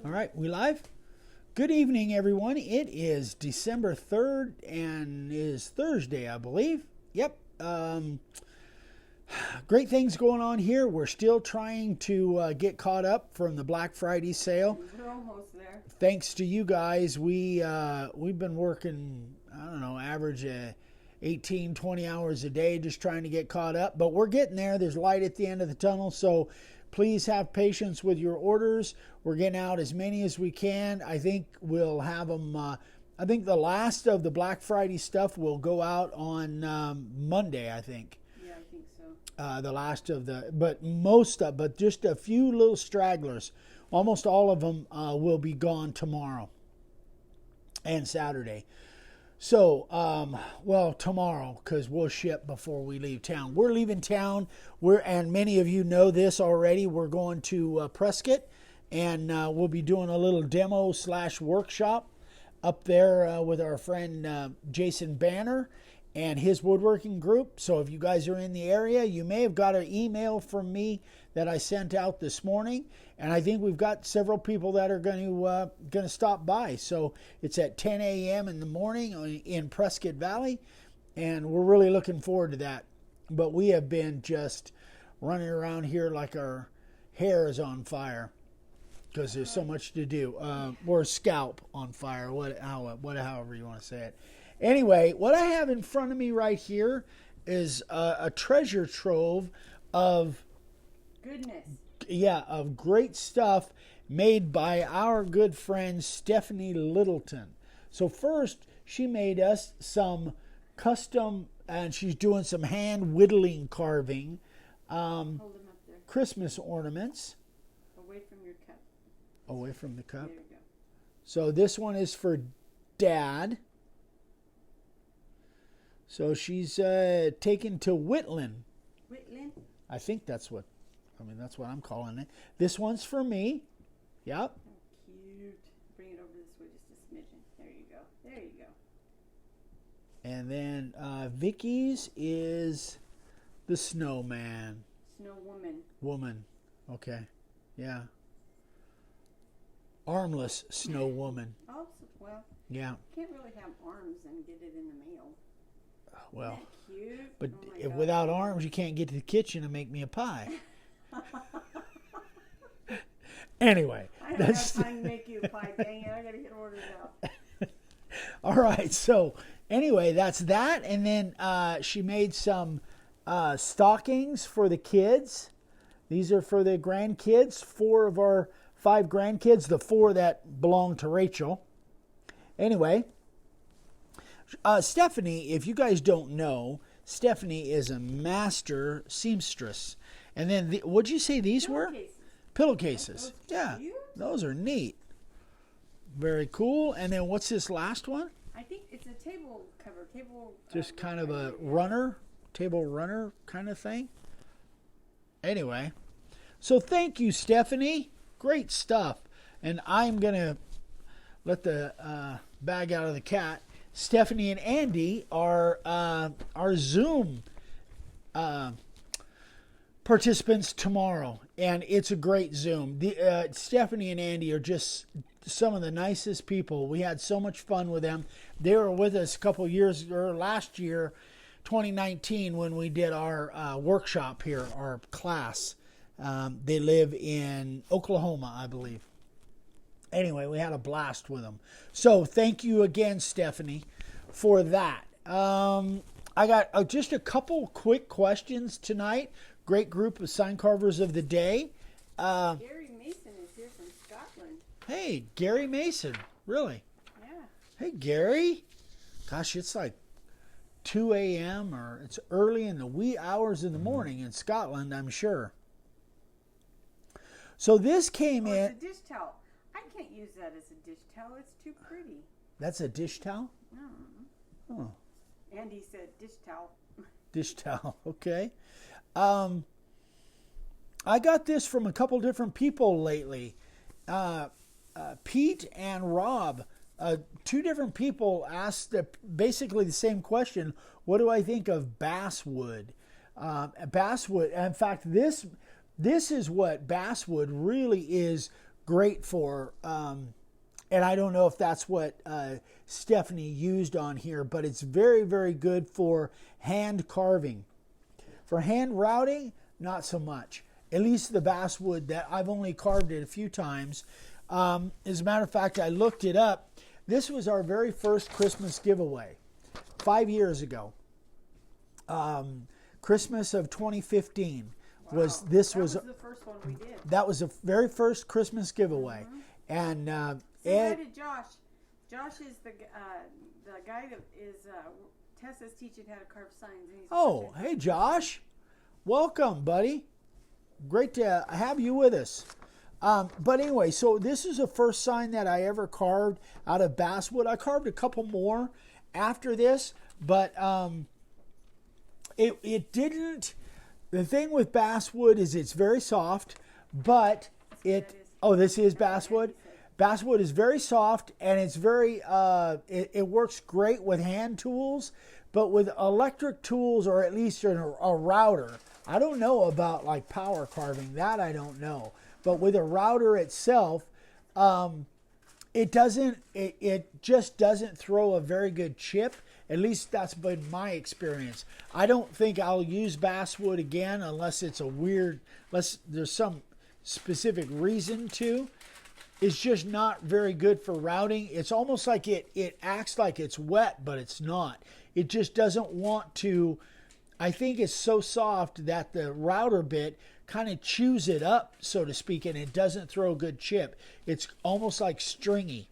All right, we live? Good evening, everyone. It is December 3rd and is Thursday, I believe. Yep. Great things going on here. We're still trying to get caught up from the Black Friday sale. We're almost there. Thanks to you guys, we've been working, I don't know, average 18, 20 hours a day just trying to get caught up. But we're getting there. There's light at the end of the tunnel, so please have patience with your orders. We're getting out as many as we can. I think we'll have them. I think the last of the Black Friday stuff will go out on Monday, I think. Yeah, I think so. The last of the, but just a few little stragglers. Almost all of them will be gone tomorrow and Saturday. So, tomorrow, because we'll ship before we leave town. We're leaving town. And many of you know this already. We're going to Prescott, and we'll be doing a little demo / workshop up there with our friend Jason Banner and his woodworking group. So if you guys are in the area, you may have got an email from me that I sent out this morning, and I think we've got several people that are going to stop by. So it's at 10 a.m. in the morning in Prescott Valley, and we're really looking forward to that. But we have been just running around here like our hair is on fire because there's so much to do, or scalp on fire, however you want to say it. Anyway, what I have in front of me right here is a treasure trove of goodness. Yeah, of great stuff made by our good friend Stephanie Littleton. So first, she made us some custom, and she's doing some hand whittling carving, Hold them up there. Christmas ornaments. Away from your cup. Away from the cup. There you go. So this one is for Dad. So she's taken to Whitland. Whitland? I think that's what I'm calling it. This one's for me. Yep. Oh, cute. Bring it over this way just a smidgen. There you go. There you go. And then Vicky's is the snowman. Snow woman. Woman. Okay. Yeah. Armless snow woman. Oh, well. Yeah. You can't really have arms and get it in the mail. Well. Isn't that cute? But Oh my without arms, you can't get to the kitchen and make me a pie. Anyway, I don't have time to make you a pie. Dang it, I gotta get orders out. All right. So anyway, that's that. And then she made some stockings for the kids. These are for the grandkids. 4 of our 5 grandkids. The 4 that belong to Rachel. Anyway, Stephanie, if you guys don't know, Stephanie is a master seamstress. And then, what'd you say these were? Pillowcases. Yeah, those are neat. Very cool. And then what's this last one? I think it's a table cover. Just kind of a runner, table runner kind of thing. Anyway, so thank you, Stephanie. Great stuff. And I'm going to let the bag out of the cat. Stephanie and Andy are our Zoom participants tomorrow, and it's a great Zoom. Stephanie and Andy are just some of the nicest people. We had so much fun with them. They were with us a couple years, or last year, 2019, when we did our workshop here, our class. They live in Oklahoma, I believe. Anyway, we had a blast with them. So thank you again, Stephanie, for that. I got just a couple quick questions tonight. Great group of sign carvers of the day. Gary Mason is here from Scotland. Hey, Gary Mason. Really? Yeah. Hey, Gary. Gosh, it's like 2 a.m. or it's early in the wee hours in the morning in Scotland, I'm sure. So this came in. It's a dish towel. I can't use that as a dish towel. It's too pretty. That's a dish towel? No. Oh. Andy said dish towel. Dish towel, okay. I got this from a couple different people lately. Pete and Rob, 2 different people asked basically the same question. What do I think of basswood? Basswood, in fact, this is what basswood really is great for. And I don't know if that's what Stephanie used on here, but it's very, very good for hand carving. For hand routing, not so much. At least the basswood, that I've only carved it a few times. As a matter of fact, I looked it up. This was our very first Christmas giveaway 5 years ago. Christmas of 2015 was Wow. this That was the first one we did. that was the very first Christmas giveaway. And Say hi to Josh. Josh is the guy that is Tessa's teaching how to carve signs. And he's oh, hey Josh, welcome, buddy. Great to have you with us. But anyway, so this is the first sign that I ever carved out of basswood. I carved a couple more after this, but it didn't. The thing with basswood is it's very soft, but this is basswood. Basswood is very soft, and it's very it works great with hand tools, but with electric tools, or at least a router. I don't know about like power carving, that I don't know. But with a router itself, it just doesn't throw a very good chip. At least that's been my experience. I don't think I'll use basswood again unless there's some specific reason to. It's just not very good for routing. It's almost like it acts like it's wet, but it's not. It just doesn't want to. I think it's so soft that the router bit kind of chews it up, so to speak, and it doesn't throw a good chip. It's almost like stringy.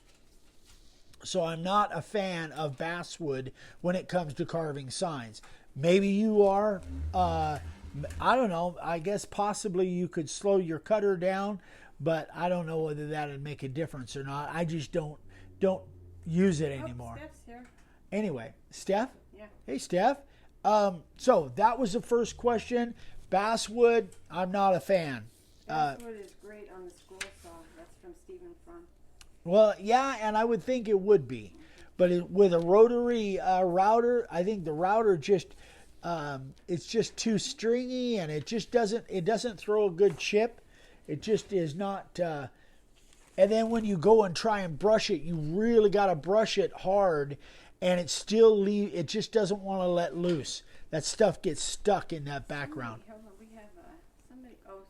So I'm not a fan of basswood when it comes to carving signs. Maybe you are. I don't know. I guess possibly you could slow your cutter down, but I don't know whether that would make a difference or not. I just don't use it anymore. Steph's here. Anyway, Steph? Yeah. Hey, Steph. So that was the first question. Basswood, I'm not a fan. Basswood is great on the school saw. That's from Stephen Front. Well, yeah, and I would think it would be. But with a rotary router, I think the router just, it's just too stringy, and it doesn't throw a good chip. It just is not, and then when you go and try and brush it, you really got to brush it hard, and it just doesn't want to let loose. That stuff gets stuck in that background. Hold on, we have somebody, hold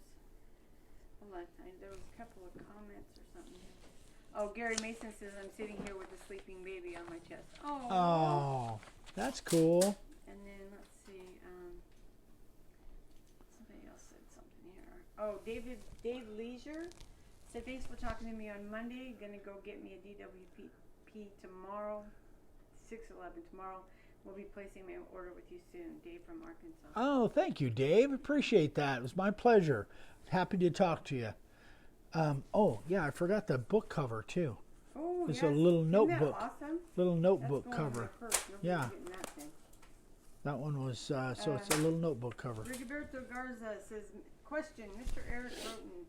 on, there was a couple of comments or something. Oh, Gary Mason says, I'm sitting here with a sleeping baby on my chest. Oh, that's cool. And then, let's see, somebody else said something here. Oh, Dave Leisure said, thanks for talking to me on Monday. Gonna go get me a DWP tomorrow, 6/11 tomorrow. We'll be placing my order with you soon. Dave from Arkansas. Oh, thank you, Dave. Appreciate that. It was my pleasure. Happy to talk to you. Oh, yeah, I forgot the book cover, too. Oh, It's yes. a little notebook. Isn't that awesome? Little notebook That's going cover. in my purse. Nobody's Yeah. getting that thing. That one was, so it's a little notebook cover. Rigoberto Garza says, question, Mr. Eric Roten,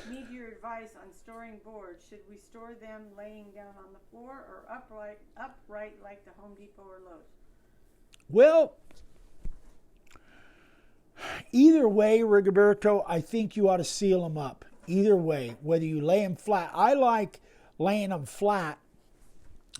need your advice on storing boards. Should we store them laying down on the floor or upright like the Home Depot or Lowe's? Well, either way, Rigoberto, I think you ought to seal them up. Either way, whether you lay them flat. I like laying them flat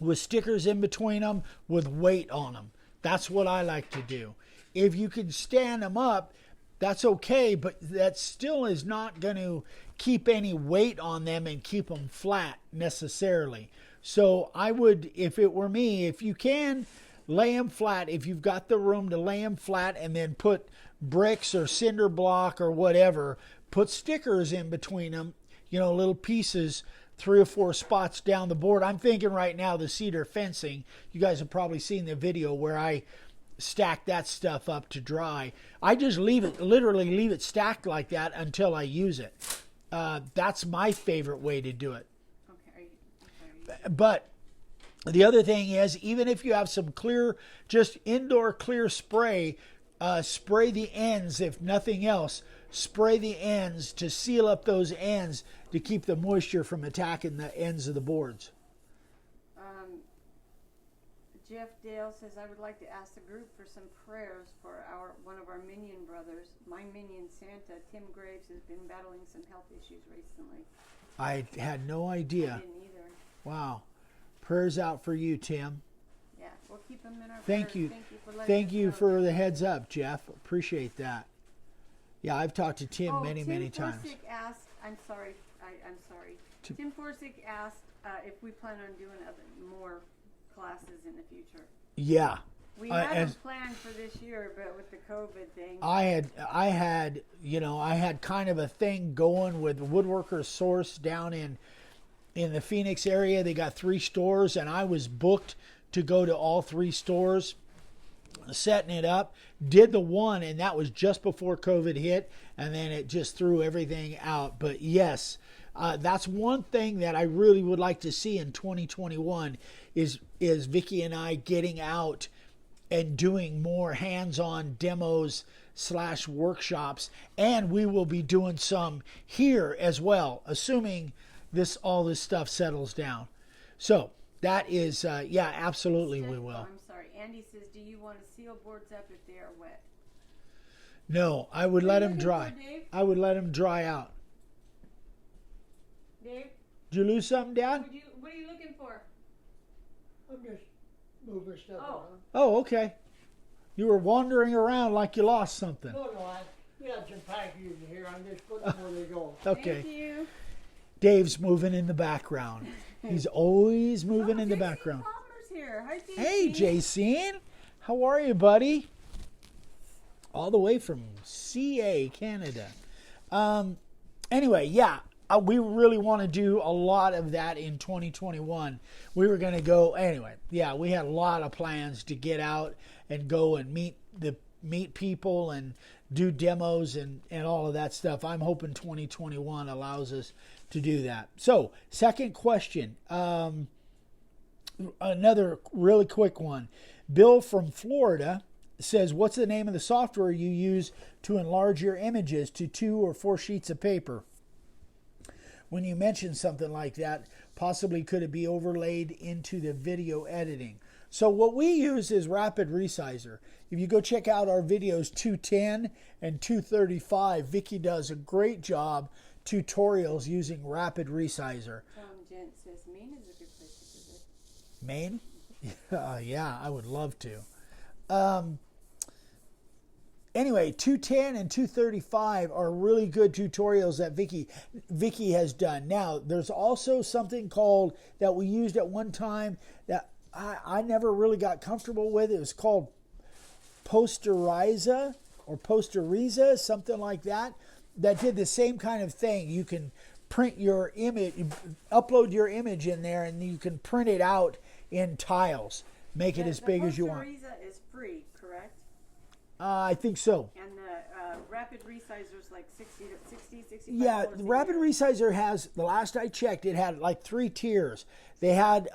with stickers in between them with weight on them. That's what I like to do. If you can stand them up, that's okay, but that still is not going to keep any weight on them and keep them flat necessarily. So I would, if it were me, if you can, lay them flat. If you've got the room to lay them flat and then put bricks or cinder block or whatever, put stickers in between them, little pieces, 3 or 4 spots down the board. I'm thinking right now the cedar fencing. You guys have probably seen the video where I stack that stuff up to dry. I just literally leave it stacked like that until I use it. That's my favorite way to do it. Okay. But the other thing is, even if you have some clear, just indoor clear spray, spray the ends, if nothing else. Spray the ends to seal up those ends to keep the moisture from attacking the ends of the boards. Jeff Dale says, I would like to ask the group for some prayers for one of our minion brothers. My minion, Santa, Tim Graves, has been battling some health issues recently. I had no I idea. didn't either. Wow. Prayers out for you, Tim. Yeah, we'll keep them in our Thank prayers. you. Thank you for letting Thank us you know. for the heads up, Jeff. Appreciate that. Yeah, I've talked to Tim many times. Tim Forsick asked, I'm sorry. Tim Forsick asked if we plan on doing more classes in the future. Yeah. We haven't planned for this year, but with the COVID thing. I had kind of a thing going with Woodworkers Source down in the Phoenix area. They got 3 stores, and I was booked to go to all 3 stores, setting it up. Did the one, and that was just before COVID hit, and then it just threw everything out. But yes, that's one thing that I really would like to see in 2021 is Vicki and I getting out and doing more hands-on demos / workshops, and we will be doing some here as well, assuming all this stuff settles down. So that is, absolutely we will. I'm sorry. Andy says, do you want to seal boards up if they are wet? No, I would let them dry. I would let them dry out. Dave? Did you lose something, Dad? What are you looking for? I'm just moving stuff around. Oh, okay. You were wandering around like you lost something. No, we got some packages here. I'm just putting them where they go. Okay. Thank you. Dave's moving in the background. He's always moving in the background. Palmer's here. Hi, JC. Hey, Jason. How are you, buddy? All the way from CA, Canada. Anyway, yeah. We really want to do a lot of that in 2021. We were going to go anyway. Yeah, we had a lot of plans to get out and go and meet people and do demos and all of that stuff. I'm hoping 2021 allows us to do that. So, second question. Another really quick one. Bill from Florida says, what's the name of the software you use to enlarge your images to 2 or 4 sheets of paper? When you mention something like that, possibly could it be overlaid into the video editing? So what we use is Rapid Resizer. If you go check out our videos 210 and 235, Vicki does a great job tutorials using Rapid Resizer. Tom Gent says Maine is a good place to visit. Maine? Yeah, I would love to. Anyway, 210 and 235 are really good tutorials that Vicki has done. Now, there's also something called that we used at one time that I never really got comfortable with. It was called Posteriza or Posteriza, something like that. That did the same kind of thing. You can print your image, upload your image in there, and you can print it out in tiles. Make it as big as you want. Posteriza is free, correct? I think so. And the Rapid Resizer is like 65. Yeah, the Rapid Resizer has, the last I checked, it had like 3 tiers. They had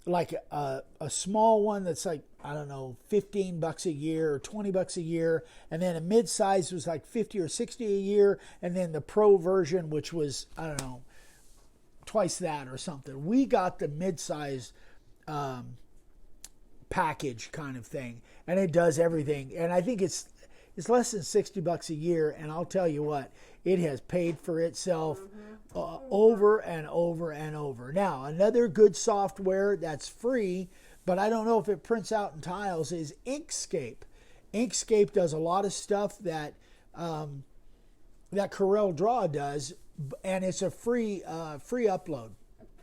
like a small one that's like, I don't know, $15 a year or $20 a year. And then a mid-size was like 50 or 60 a year. And then the pro version, which was, I don't know, twice that or something. We got the mid-size package kind of thing, and it does everything. And I think it's less than $60 a year, and I'll tell you what, it has paid for itself over and over and over. Now, another good software that's free, but I don't know if it prints out in tiles, is Inkscape. Inkscape does a lot of stuff that Corel Draw does, and it's a free upload.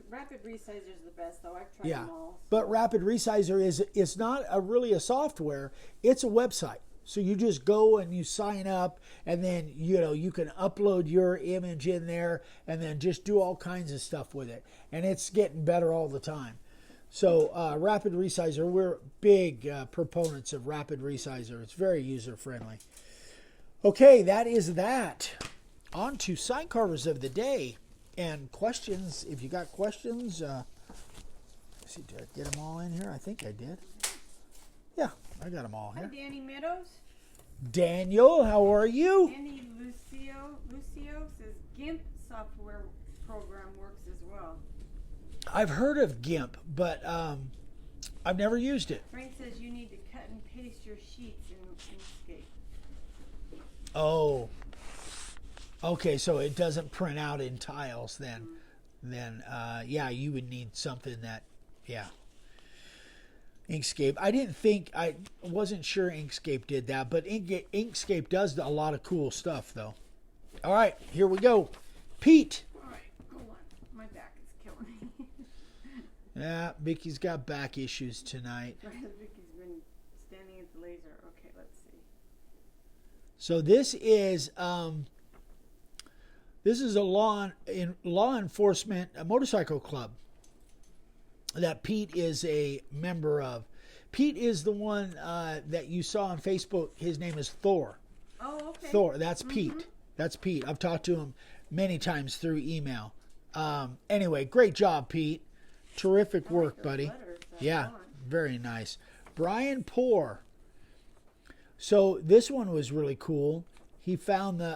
Rapid Resizer is the best, though. I've tried them all. But Rapid Resizer is not really a software. It's a website. So you just go and you sign up, and then you can upload your image in there, and then just do all kinds of stuff with it. And it's getting better all the time. So Rapid Resizer, we're big proponents of Rapid Resizer. It's very user friendly. Okay, that is that. On to sign carvers of the day. And questions, if you got questions, let's see, did I get them all in here? I think I did. Yeah, I got them all here. Hi, Danny Meadows. Daniel, how are you? Andy Lucio says GIMP software program works as well. I've heard of GIMP, but I've never used it. Frank says you need to cut and paste your sheets in Inkscape. Oh. Okay, so it doesn't print out in tiles then. Yeah, you would need something that, yeah. Inkscape. I wasn't sure Inkscape did that, but Inkscape does a lot of cool stuff though. All right, here we go. Pete. All right, hold on. My back is killing me. Yeah, Vicky's got back issues tonight. Vicky's been standing at the laser. Okay, let's see. So this is a law enforcement motorcycle club that Pete is a member of. Pete is the one that you saw on Facebook. His name is Thor. Oh, okay. Thor. That's Pete. That's Pete. I've talked to him many times through email. Anyway, great job, Pete. Terrific work, buddy. Yeah, very nice. Brian Poor. So this one was really cool. He found these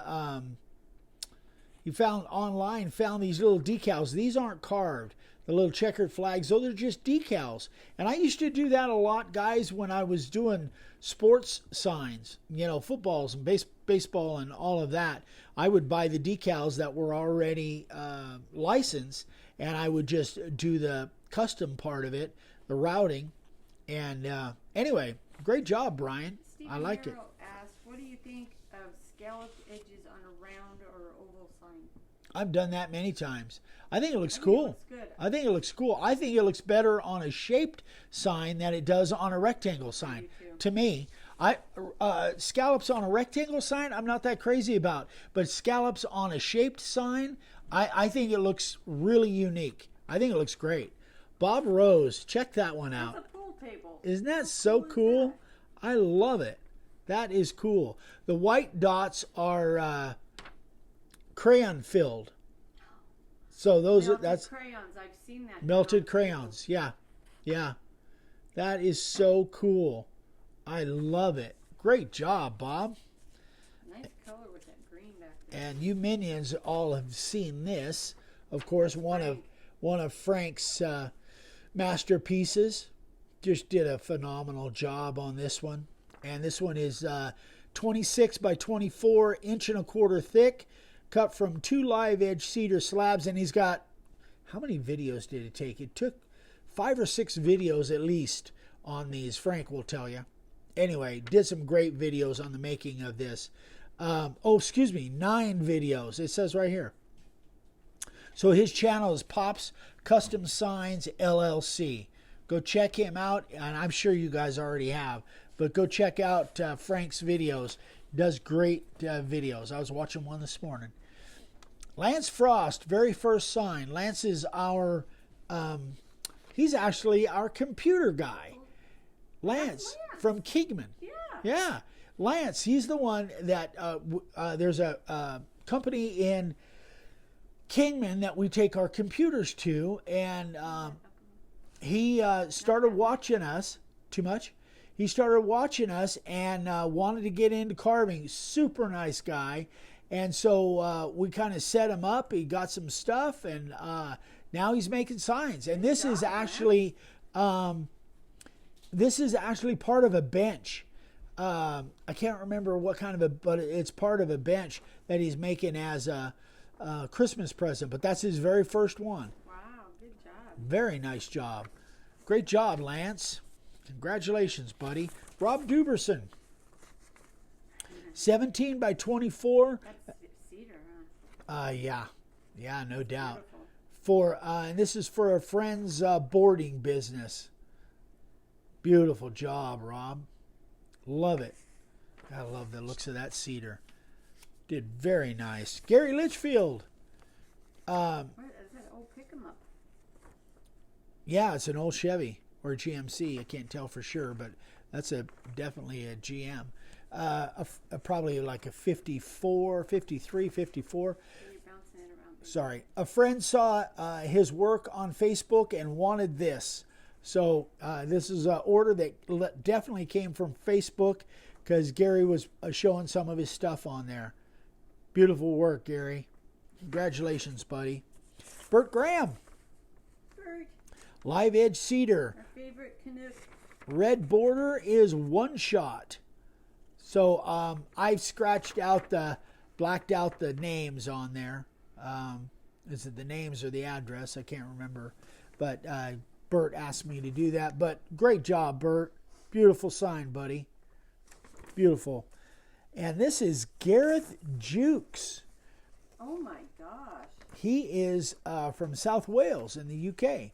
little decals. These aren't carved. The little checkered flags, those are just decals. And I used to do that a lot, guys, when I was doing sports signs, footballs and baseball and all of that. I would buy the decals that were already licensed, and I would just do the custom part of it, the routing. And anyway, great job, Brian. Stephen I liked it. Asked, what do you think of scalloped edges on a round or oval sign? I've done that many times. I think it looks cool. It looks good. I think it looks cool. I think it looks better on a shaped sign than it does on a rectangle sign. To me, scallops on a rectangle sign, I'm not that crazy about. But scallops on a shaped sign, I think it looks really unique. I think it looks great. Bob Rose, check that one out. That's a pool table. Isn't that so cool? I love it. That is cool. The white dots are crayon filled. So that's crayons. I've seen that. Melted crayons. Yeah. That is so cool. I love it. Great job, Bob. Nice color with that green back there. And you minions all have seen this. Of course, one of Frank's masterpieces. Just did a phenomenal job on this one. And this one is 26 by 24 inch and a quarter thick, cut from 2 live edge cedar slabs. And he's got, how many videos did it take? It took 5 or 6 videos at least on these. Frank will tell you. Anyway, did some great videos on the making of this. 9 videos. It says right here. So his channel is Pops Custom Signs LLC. Go check him out, and I'm sure you guys already have. But go check out Frank's videos. Does great videos. I was watching one this morning. Lance Frost, very first sign. Lance is he's actually our computer guy. Lance from Kingman. Yeah. Lance, he's the one that there's a company in Kingman that we take our computers to, and he started watching us. Too much? He started watching us and wanted to get into carving. Super nice guy. And so we kind of set him up. He got some stuff, and now he's making signs. And this is actually part of a bench. I can't remember what kind of but it's part of a bench that he's making as a Christmas present. But that's his very first one. Wow, good job. Very nice job. Great job, Lance. Congratulations, buddy. Rob Duberson. 17 by 24. That's cedar, huh? Yeah, no doubt. Beautiful. And this is for a friend's boarding business. Beautiful job, Rob. Love it. I love the looks of that cedar. Did very nice. Gary Litchfield. What is that old pick-em-up? Yeah, it's an old Chevy or GMC. I can't tell for sure, but that's definitely a GM. Probably like a 54, 53, 54. You're bouncing it around. Sorry. A friend saw his work on Facebook and wanted this. So this is an order that definitely came from Facebook because Gary was showing some of his stuff on there. Beautiful work, Gary. Congratulations, buddy. Bert Graham. Bert. Live edge cedar. Our favorite Canuck. Red border is one shot. So I've scratched out the blacked out the names on there. Is it the names or the address? I can't remember. But Bert asked me to do that. But great job, Bert. Beautiful sign, buddy. Beautiful. And this is Gareth Jukes. Oh my gosh. He is from South Wales in the UK.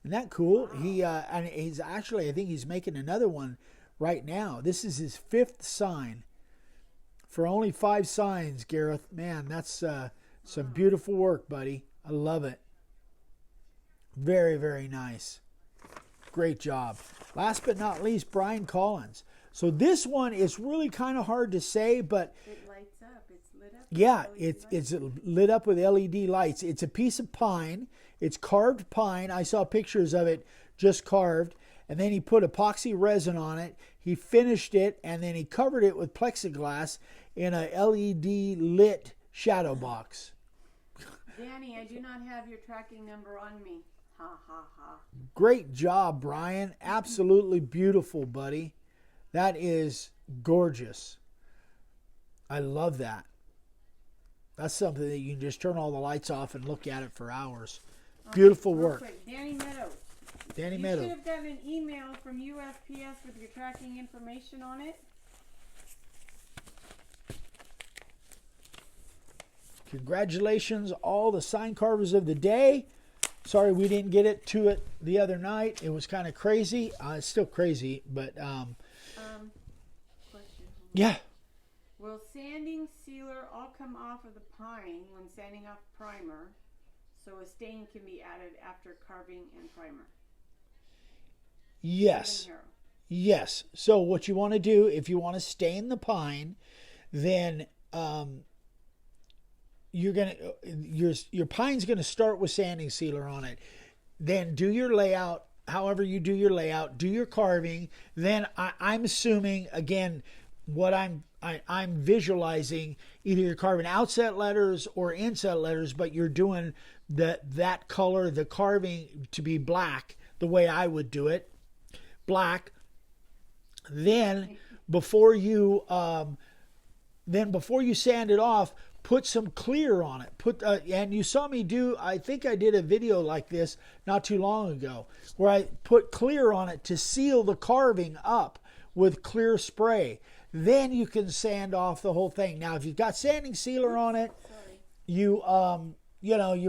Isn't that cool? Wow. And he's actually, I think he's making another one right now. This is his 5th sign. For only 5 signs, Gareth. Man, that's some beautiful work, buddy. I love it. Very, very nice. Great job. Last but not least, Brian Collins. So this one is really kind of hard to say, but it lights up. It's lit up. Yeah, it's lit up with LED lights. It's a piece of pine. It's carved pine. I saw pictures of it just carved. And then he put epoxy resin on it. He finished it, and then he covered it with plexiglass in a LED lit shadow box. Danny, I do not have your tracking number on me. Ha, ha, ha. Great job, Brian. Absolutely beautiful, buddy. That is gorgeous. I love that. That's something that you can just turn all the lights off and look at it for hours. Beautiful work. Quick. Danny Meadows. Danny You Meadows. should have gotten an email from USPS with your tracking information on it. Congratulations, all the sign carvers of the day. Sorry we didn't get it to it the other night. It was kind of crazy. It's still crazy, but Question. yeah. Will sanding sealer all come off of the pine when sanding off primer, so a stain can be added after carving and primer? Yes. Yes. So what you want to do, if you want to stain the pine, then your pine's gonna start with sanding sealer on it. Then do your layout, however you do your layout, do your carving. Then I'm assuming, again, what I'm visualizing, either you're carving outset letters or inset letters, but you're doing that color, the carving, to be black, the way I would do it, black. Then before you sand it off, put some clear on it. And you saw me do, I think I did a video like this not too long ago, where I put clear on it to seal the carving up with clear spray. Then you can sand off the whole thing. Now, if you've got sanding sealer on it, you're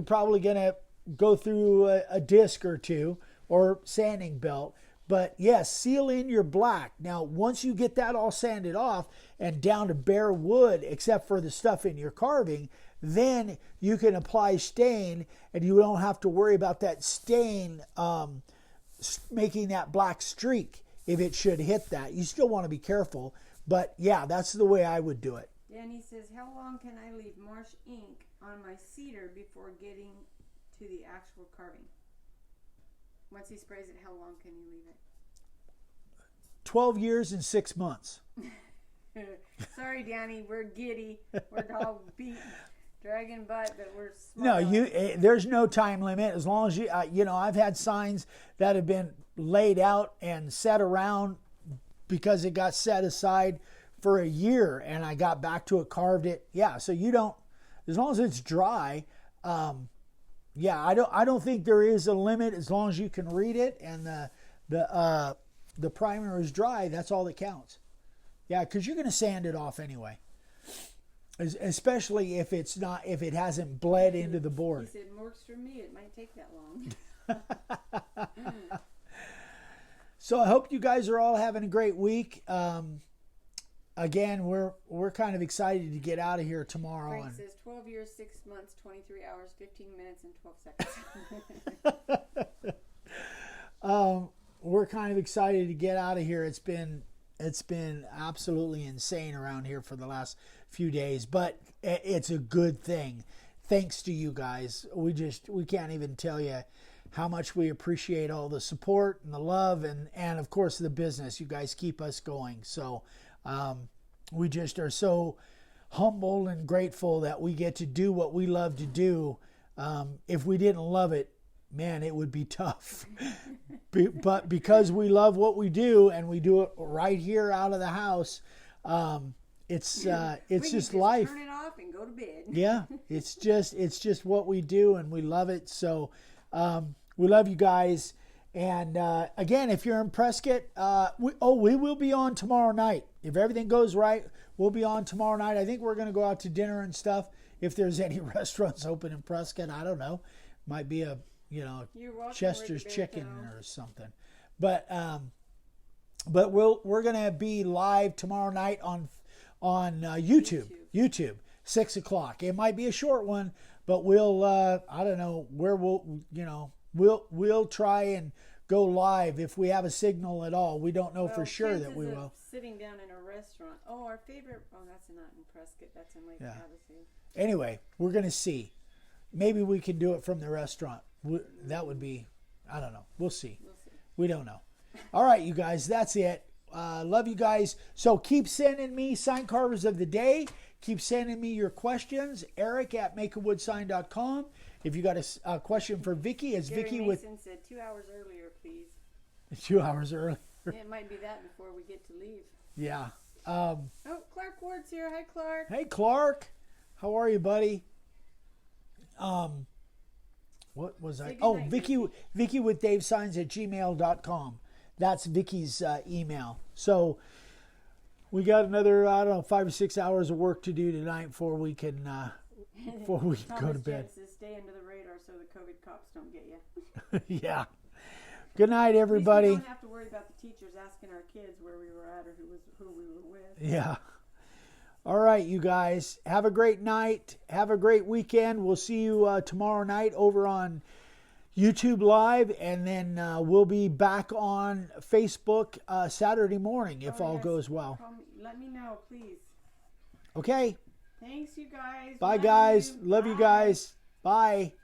probably gonna go through a disc or two or sanding belt. But yes, seal in your black. Now, once you get that all sanded off and down to bare wood, except for the stuff in your carving, then you can apply stain, and you don't have to worry about that stain making that black streak if it should hit that. You still want to be careful, but yeah, that's the way I would do it. Danny says, how long can I leave marsh ink on my cedar before getting to the actual carving? Once he sprays it, how long can you leave it? 12 years and 6 months. Sorry, Danny, we're giddy. We're all beat, dragging butt, but we're smart. No, there's no time limit as long as you. I've had signs that have been laid out and set around because it got set aside for a year, and I got back to it, carved it. Yeah, so you don't, as long as it's dry. Yeah, I don't think there is a limit as long as you can read it and the primer is dry. That's all that counts. Yeah, because you're going to sand it off anyway, especially if it hasn't bled into the board. He said, "Works for me. It might take that long." So I hope you guys are all having a great week. Again, we're kind of excited to get out of here tomorrow. Frank says 12 years, 6 months, 23 hours, 15 minutes, and 12 seconds. We're kind of excited to get out of here. It's been absolutely insane around here for the last few days, but it's a good thing. Thanks to you guys. We can't even tell you how much we appreciate all the support and the love and of course the business. You guys keep us going. So we just are so humble and grateful that we get to do what we love to do. If we didn't love it, man, it would be tough. But because we love what we do and we do it right here out of the house, it's We can just life. Turn it off and go to bed. Yeah, it's just what we do, and we love it. So we love you guys. And again, if you're in Prescott, we will be on tomorrow night. If everything goes right, we'll be on tomorrow night. I think we're going to go out to dinner and stuff. If there's any restaurants open in Prescott, I don't know. Might be a Chester's Chicken or something. But we're going to be live tomorrow night on YouTube. 6 o'clock. It might be a short one, but we'll I don't know where we'll try and go live if we have a signal at all. We don't know for sure that we will. Sitting down in a restaurant. Oh, our favorite. Oh, that's not in Prescott. That's in Lake Havasu. Anyway, we're gonna see. Maybe we can do it from the restaurant. That would be. I don't know. We'll see. We don't know. All right, you guys. That's it. Love you guys. So keep sending me sign carvers of the day. Keep sending me your questions. Eric at makeawoodsign.com. If you got a question for Vicky, as Gary Vicky Mason said 2 hours earlier, please. 2 hours early. It might be that before we get to leave. Yeah. Oh, Clark Ward's here. Hi, Clark. Hey, Clark. How are you, buddy? What was I? Oh, Vicky with Dave Signs at gmail.com. That's Vicky's email. So we got another, 5 or 6 hours of work to do tonight before we can go to bed. Stay under the radar so the COVID cops don't get you. Yeah. Good night, everybody. We don't have to worry about the teachers asking our kids where we were at or who we were with. Yeah. All right, you guys. Have a great night. Have a great weekend. We'll see you tomorrow night over on YouTube Live, and then we'll be back on Facebook Saturday morning if all goes well. Let me know, please. Okay. Thanks, you guys. Bye, guys. Love you guys. Bye.